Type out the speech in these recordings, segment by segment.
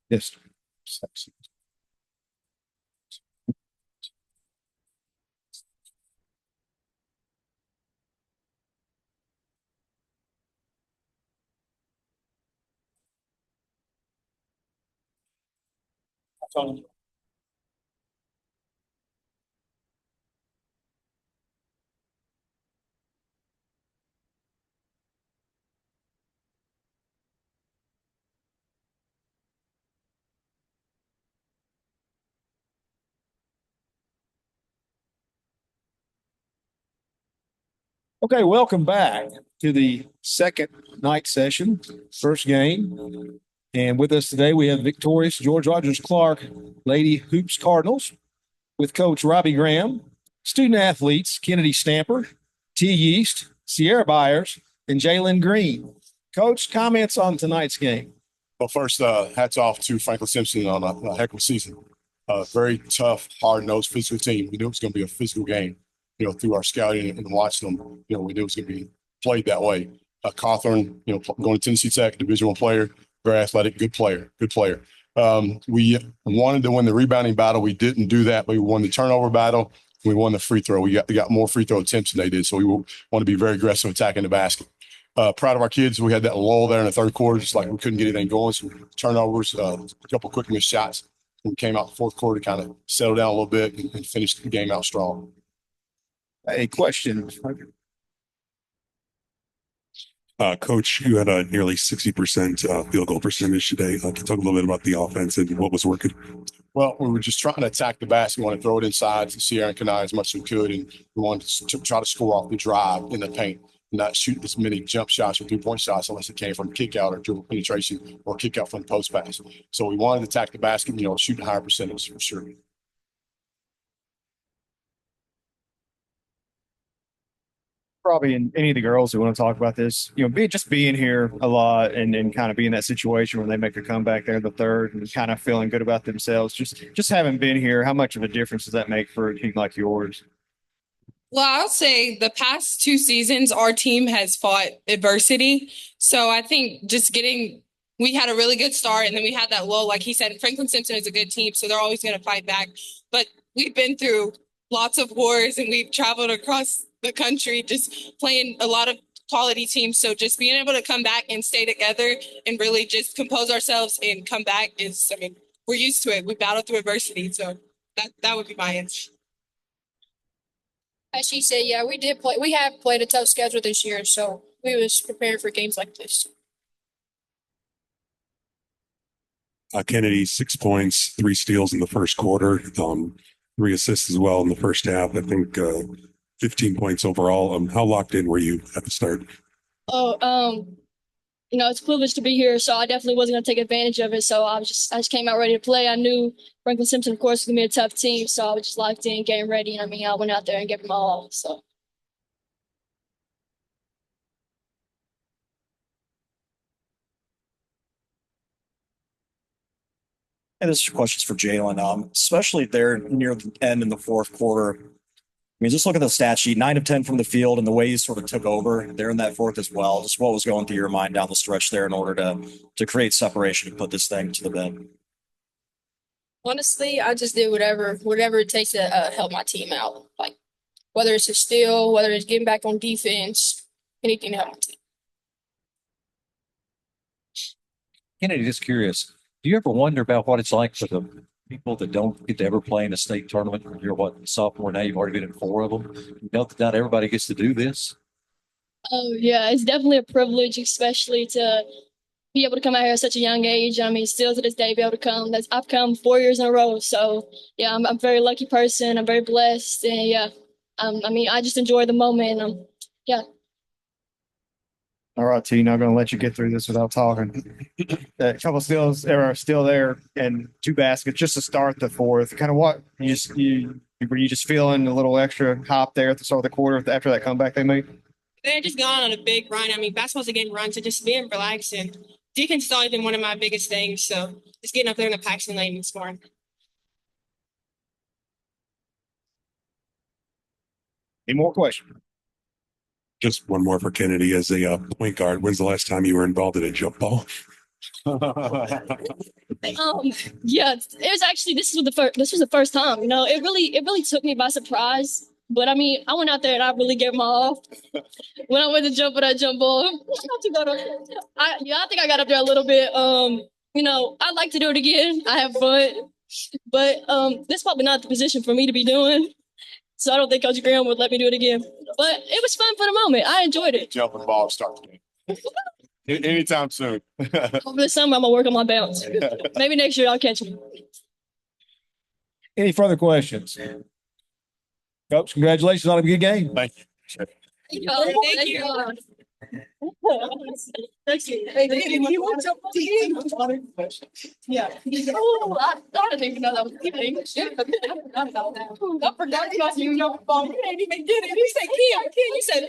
Yes. Okay, welcome back to the second night session, first game. And with us today, we have victorious George Rogers Clark Lady Hoops Cardinals with Coach Robbie Graham, student athletes Kennedy Stamper, T. Yeast, Sierra Byers, and Jalen Green. Coach, comments on tonight's game? Well, first, hats off to Franklin-Simpson on a heck of a season. Very tough, hard-nosed, physical team. We knew it was going to be a physical game. Through our scouting and watching them, we knew it was going to be played that way. Cawthorn, going to Tennessee Tech, Division I player, very athletic, good player. We wanted to win the rebounding battle. We didn't do that, but we won the turnover battle. We won the free throw. We got more free throw attempts than they did, so we want to be very aggressive attacking the basket. Proud of our kids. We had that lull there in the third quarter, just like we couldn't get anything going. So turnovers, a couple quick missed shots. We came out the fourth quarter, kind of settled down a little bit and finished the game out strong. A question. Coach, you had a nearly 60% field goal percentage today. Can you talk a little bit about the offense and what was working? Well, we were just trying to attack the basket. We wanted to throw it inside to Sierra and Kanai as much as we could, and we wanted to try to score off the drive in the paint, not shoot as many jump shots or three-point shots unless it came from kick out or dribble penetration or kick out from the post pass. So we wanted to attack the basket, shoot a higher percentage for sure. Probably in any of the girls who want to talk about this, being here a lot and kind of being in that situation where they make a comeback there in the third and kind of feeling good about themselves. Just having been here, how much of a difference does that make for a team like yours? Well, I'll say the past 2 seasons, our team has fought adversity. So I think we had a really good start and then we had that lull. Like he said, Franklin-Simpson is a good team, so they're always going to fight back. But we've been through lots of wars and we've traveled across the country just playing a lot of quality teams. So just being able to come back and stay together and really just compose ourselves and come back we're used to it. We battled through adversity. So that would be my answer. As she said, yeah, we did play. We have played a tough schedule this year, so we was prepared for games like this. Kennedy, 6 points, 3 steals in the first quarter, 3 assists as well in the first half. I think 15 points overall. How locked in were you at the start? It's a privilege to be here, so I definitely wasn't going to take advantage of it. So I just came out ready to play. I knew Franklin-Simpson, of course, was going to be a tough team, so I was just locked in, getting ready. And I went out there and gave them all. So. And this question's for Jalen, especially there near the end in the fourth quarter. I mean, just look at the stat sheet, 9 of 10 from the field and the way you sort of took over there in that fourth as well. Just what was going through your mind down the stretch there in order to create separation and put this thing to the bed? Honestly, I just did whatever it takes to help my team out. Like, whether it's a steal, whether it's getting back on defense, anything to help my team. Kennedy, just curious, do you ever wonder about what it's like for the people that don't get to ever play in a state tournament? You're sophomore now, you've already been in 4 of them. You know that not everybody gets to do this? Oh, yeah, it's definitely a privilege, especially to be able to come out here at such a young age. I mean, still to this day, be able to come. I've come 4 years in a row. So, yeah, I'm a very lucky person. I'm very blessed. And, yeah, I just enjoy the moment. Yeah. All right, T, not going to let you get through this without talking. A couple steals are still there and 2 baskets just to start the fourth. Kind of what were you just feeling a little extra hop there at the start of the quarter after that comeback they made? They're just going on a big run. I mean, basketball's a game run, so just being relaxed and defense has always been one of my biggest things. So just getting up there in the Paxton lane and scoring. Any more questions? Just one more for Kennedy as a point guard. When's the last time you were involved in a jump ball? Yeah, it was actually this was the first time. You know, it really took me by surprise. But I mean, I went out there and I really gave my all. When I went to jump for that jump ball, I think I got up there a little bit. You know, I'd like to do it again. I have fun, but this is probably not the position for me to be doing. So I don't think Coach Graham would let me do it again. But it was fun for the moment. I enjoyed it. Jumping the ball start the game. Anytime soon. Over the summer, I'm gonna work on my bounce. Maybe next year I'll catch him. Any further questions? Coach, congratulations on a good game. Thank you. Thank you. Thank you. Yeah. Oh, I didn't even know that was kidding. I forgot about you. Your phone. You didn't even get it. You said Kim. You said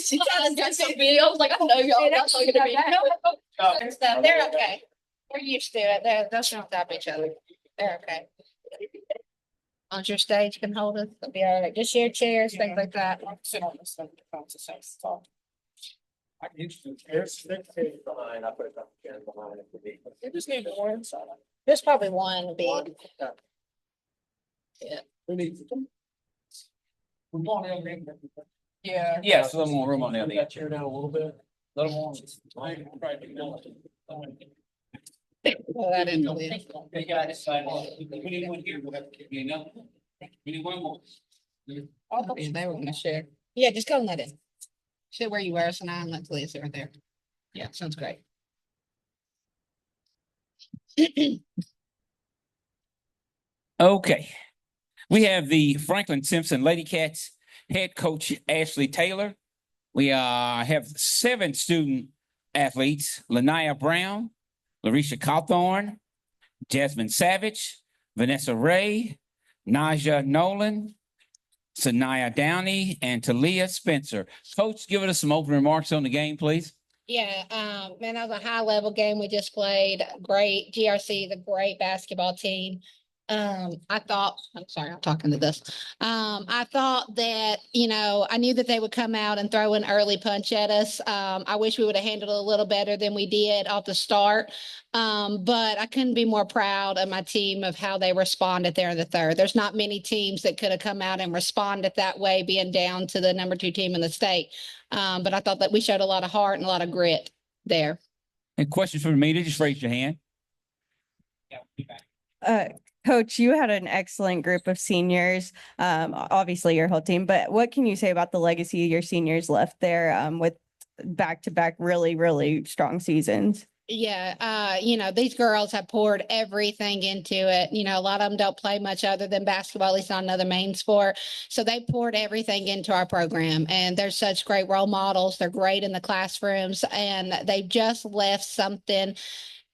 she tried to get some video. I was like, I know y'all not talking to me. They're okay. We're used to it. They'll don't stop each other. They're okay. On your stage can hold us. It'll be all right. Just share chairs, things like that. Sit on this. You just need one. There's probably one big. Yeah. Yes, a little more room on the other. Got chair down a little bit. Little more. Well, that didn't really. They got this side. We need one here. We'll have to give you another. We need one more. Oh, they were gonna share. Yeah, just go and let it. Sit where you were, so now let's leave it right there. Yeah, sounds great. Okay. We have the Franklin-Simpson Lady Cats head coach Ashley Taylor. We have 7 student athletes: Lanaya Brown, Larisha Cawthorn, Jasmine Savage, Vanessa Ray, Naja Nolan, Sanaya Downey, and Talia Spencer. Coach, give us some opening remarks on the game, please. Yeah, man, that was a high level game we just played. Great. GRC is a great basketball team. I'm sorry, I'm talking to this. I thought that, I knew that they would come out and throw an early punch at us. I wish we would have handled it a little better than we did off the start. But I couldn't be more proud of my team of how they responded there in the third. There's not many teams that could have come out and responded that way, being down to the number 2 team in the state. But I thought that we showed a lot of heart and a lot of grit there. And questions from the media, just raise your hand. Coach, you had an excellent group of seniors, obviously your whole team, but what can you say about the legacy your seniors left there with back-to-back really, really strong seasons? Yeah, these girls have poured everything into it. A lot of them don't play much other than basketball, at least not another main sport. So they poured everything into our program, and they're such great role models. They're great in the classrooms, and they just left something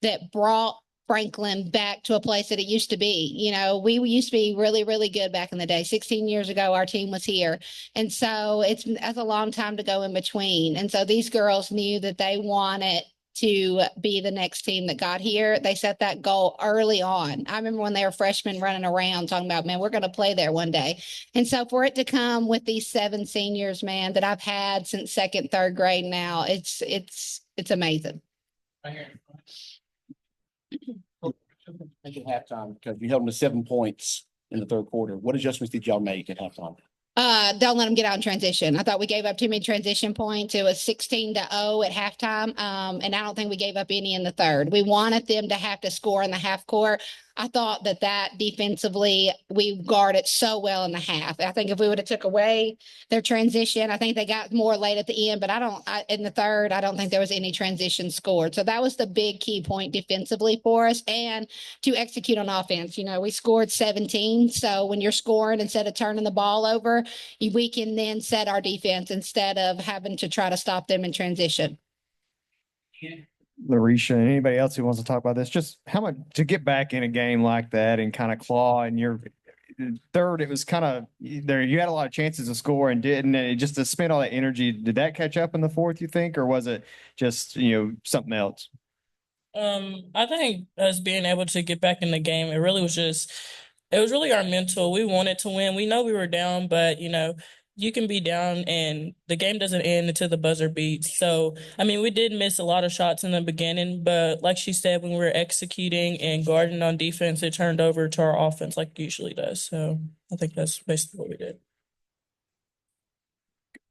that brought Franklin back to a place that it used to be. We used to be really, really good back in the day. 16 years ago, our team was here. And so that's a long time to go in between. And so these girls knew that they wanted to be the next team that got here. They set that goal early on. I remember when they were freshmen running around talking about, man, we're going to play there one day. And so for it to come with these 7 seniors, man, that I've had since 2nd, 3rd grade now, it's amazing. At halftime, because you held them to 7 points in the 3rd quarter. What adjustments did y'all make at halftime? Don't let them get out in transition. I thought we gave up too many transition points. It was 16-0 at halftime. And I don't think we gave up any in the 3rd. We wanted them to have to score in the half court. I thought that defensively, we guarded so well in the half. I think if we would have took away their transition, I think they got more late at the end, but in the 3rd, I don't think there was any transition scored. So that was the big key point defensively for us, and to execute on offense. We scored 17. So when you're scoring, instead of turning the ball over, we can then set our defense instead of having to try to stop them in transition. Larisha, anybody else who wants to talk about this, just how much to get back in a game like that and kind of claw in your 3rd, it was kind of there. You had a lot of chances to score and didn't, and it just to spend all that energy. Did that catch up in the 4th, you think, or was it just, something else? I think us being able to get back in the game, it was really our mental. We wanted to win. We know we were down, but you can be down and the game doesn't end until the buzzer beats. So, I mean, we did miss a lot of shots in the beginning, but like she said, when we were executing and guarding on defense, it turned over to our offense like it usually does. So I think that's basically what we did.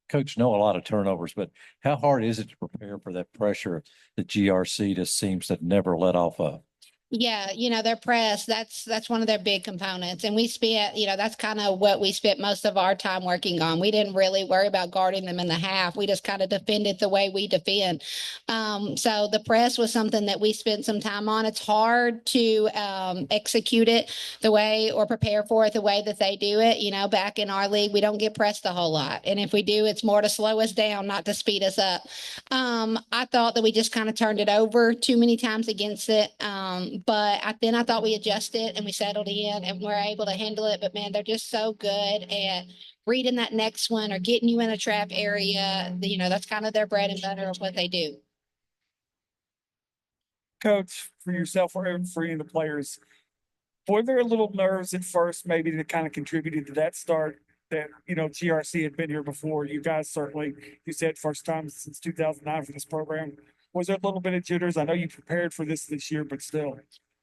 Coach, know a lot of turnovers, but how hard is it to prepare for that pressure that GRC just seems to never let off of? Yeah, their press, that's one of their big components. And we spent, that's kind of what we spent most of our time working on. We didn't really worry about guarding them in the half. We just kind of defended the way we defend. So the press was something that we spent some time on. It's hard to execute it the way or prepare for it the way that they do it. Back in our league, we don't get pressed a whole lot. And if we do, it's more to slow us down, not to speed us up. I thought that we just kind of turned it over too many times against it. But then I thought we adjusted and we settled in and we're able to handle it. But man, they're just so good at reading that next one or getting you in a trap area. That's kind of their bread and butter of what they do. Coach, for yourself or for any of the players, were there a little nerves at first, maybe that kind of contributed to that start? That GRC had been here before. You guys certainly, you said first time since 2009 for this program. Was there a little bit of jitters? I know you prepared for this year, but still.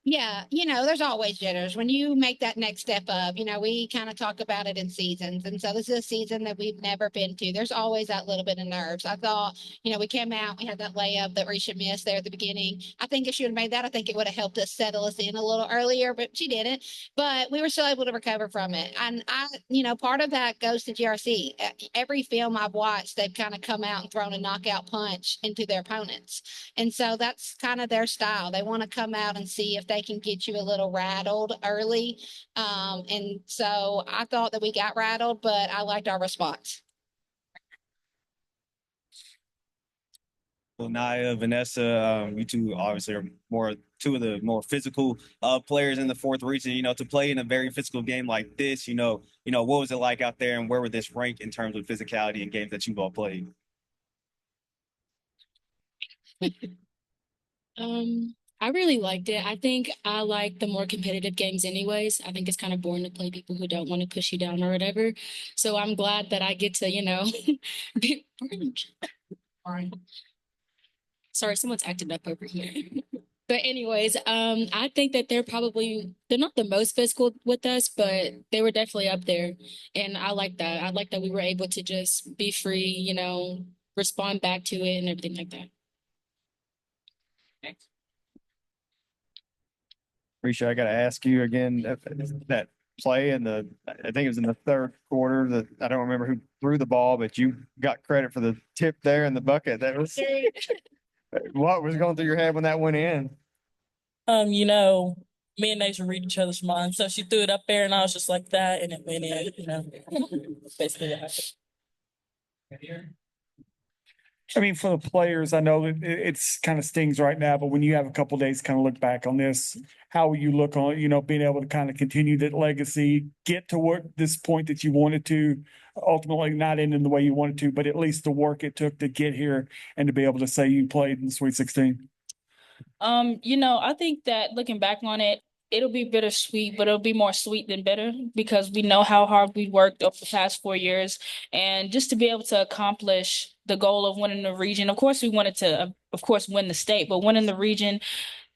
Yeah, there's always jitters when you make that next step up. We kind of talk about it in seasons. And so this is a season that we've never been to. There's always that little bit of nerves. I thought, we came out, we had that layup that Risha missed there at the beginning. I think if she would have made that, I think it would have helped us settle us in a little earlier, but she didn't. But we were still able to recover from it. And part of that goes to GRC. Every film I've watched, they've kind of come out and thrown a knockout punch into their opponents. And so that's kind of their style. They want to come out and see if they can get you a little rattled early. And so I thought that we got rattled, but I liked our response. Well, Naya, Vanessa, you two obviously are two of the more physical players in the fourth region. To play in a very physical game like this, what was it like out there, and where would this rank in terms of physicality in games that you've all played? I really liked it. I think I like the more competitive games anyways. I think it's kind of boring to play people who don't want to push you down or whatever. So I'm glad that I get to, be sorry, someone's acting up over here. But anyways, I think that they're not the most physical with us, but they were definitely up there. And I like that. I like that we were able to just be free, respond back to it and everything like that. Thanks. Risha, I got to ask you again that play I think it was in the third quarter that I don't remember who threw the ball, but you got credit for the tip there in the bucket. That was what was going through your head when that went in? Me and Nasia read each other's minds. So she threw it up there and I was just like that and it went in, basically what happened. I mean, for the players, I know it's kind of stings right now, but when you have a couple days to kind of look back on this, how will you look on, being able to kind of continue that legacy, get to this point that you wanted to, ultimately not ending the way you wanted to, but at least the work it took to get here and to be able to say you played in the Sweet 16? I think that looking back on it, it'll be bittersweet, but it'll be more sweet than bitter because we know how hard we worked over the past 4 years. And just to be able to accomplish the goal of winning the region, of course, we wanted to, win the state, but winning the region,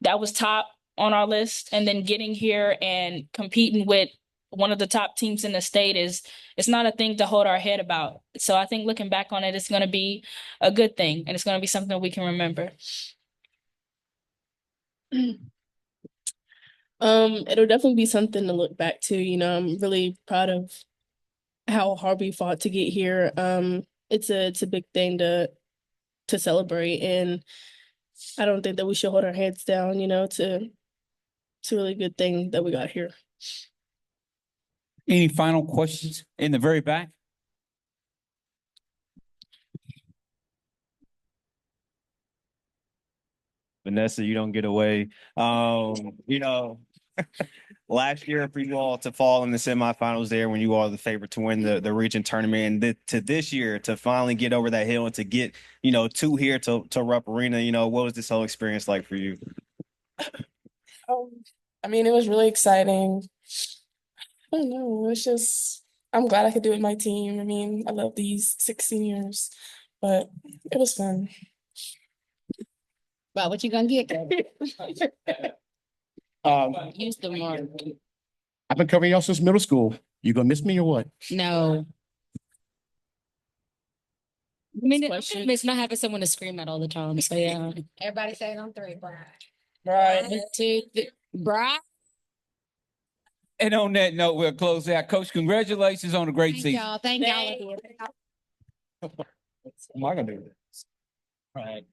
that was top on our list. And then getting here and competing with one of the top teams in the state it's not a thing to hold our head about. So I think looking back on it, it's going to be a good thing. And it's going to be something that we can remember. It'll definitely be something to look back to. I'm really proud of how hard we fought to get here. It's a big thing to celebrate, and I don't think that we should hold our heads down. It's a really good thing that we got here. Any final questions in the very back? Vanessa, you don't get away. Last year for you all to fall in the semifinals there when you all are the favorite to win the region tournament, and to this year to finally get over that hill and to get, to here to Rupp Arena, what was this whole experience like for you? It was really exciting. I don't know. It's just I'm glad I could do it with my team. I mean, I love these 6 seniors, but it was fun. Well, what you gonna get? Use the mark. I've been covering y'all since middle school. You gonna miss me or what? No. I mean, Question. it's not having someone to scream at all the time. So yeah. Everybody say it on three, Brian. Right. 1, 2, 3. Brian. And on that note, we'll close out. Coach, congratulations on a great Thank season. y'all. Thank y'all. Am I gonna do this? All right.